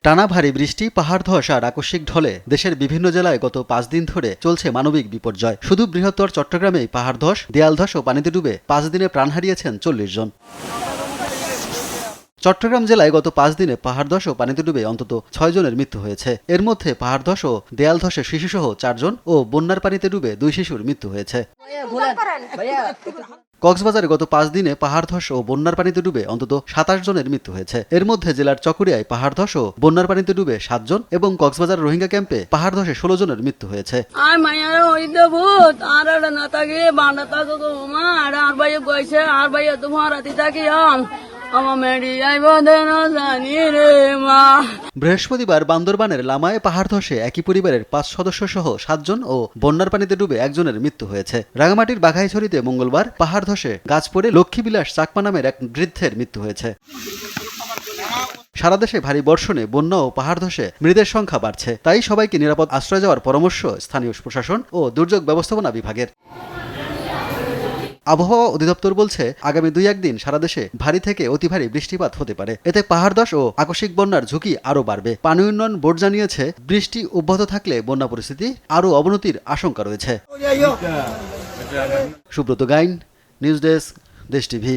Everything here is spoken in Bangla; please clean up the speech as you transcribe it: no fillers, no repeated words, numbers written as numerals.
টানা ভারী বৃষ্টি, পাহাড় ধস আর আকস্মিক ঢলে দেশের বিভিন্ন জেলায় গত 5 দিন ধরে চলছে মানবিক বিপর্যয়। শুধু বৃহত্তর চট্টগ্রামেই পাহাড় ধস, দেয়াল ধস ও পানিতে ডুবে 5 দিনে প্রাণ হারিয়েছেন 40 জন। চট্টগ্রাম জেলায় গত 5 দিনে পাহাড় ধস ও পানিতে ডুবে অন্তত 6 জনের মৃত্যু হয়েছে। এর মধ্যে পাহাড় ধস ও দেয়াল ধসে শিশুসহ 4 জন ও বন্যার পানিতে ডুবে 2 শিশুর মৃত্যু হয়েছে। কক্সবাজারে গত 5 দিনে পাহাড় ধস ও বন্যার পানিতে ডুবে অন্তত 27 জনের মৃত্যু হয়েছে। এর মধ্যে জেলার চকরিয়ায় পাহাড় ধস ও বন্যার পানিতে ডুবে 7 জন এবং কক্সবাজার রোহিঙ্গা ক্যাম্পে পাহাড় ধসে 16 জনের মৃত্যু হয়েছে। বৃহস্পতিবার বান্দরবানের লামায় পাহাড় ধসে একই পরিবারের 5 সদস্য সহ 7 জন ও বন্যার পানিতে ডুবে 1 জনের মৃত্যু হয়েছে। রাঙামাটির বাঘাইছড়িতে মঙ্গলবার পাহাড় ধসে গাছ পড়ে লক্ষ্মীবিলাস চাকমা নামের এক বৃদ্ধের মৃত্যু হয়েছে। সারা দেশে ভারী বর্ষণে বন্যা ও পাহাড় ধসে মৃতের সংখ্যা বাড়ছে, তাই সবাইকে নিরাপদ আশ্রয় যাওয়ার পরামর্শ স্থানীয় প্রশাসন ও দুর্যোগ ব্যবস্থাপনা বিভাগের। আবহাওয়া অধিদপ্তর বলছে, আগামী 2-1 দিন সারা দেশে ভারী থেকে অতি ভারী বৃষ্টিপাত হতে পারে। এতে পাহাড় ধস ও আকস্মিক বন্যার ঝুঁকি আরও বাড়বে। পানি উন্নয়ন বোর্ড জানিয়েছে, বৃষ্টি অব্যাহত থাকলে বন্যা পরিস্থিতি আরও অবনতির আশঙ্কা রয়েছে। সুব্রত গাইন, নিউজ ডেস্ক, দেশ টিভি।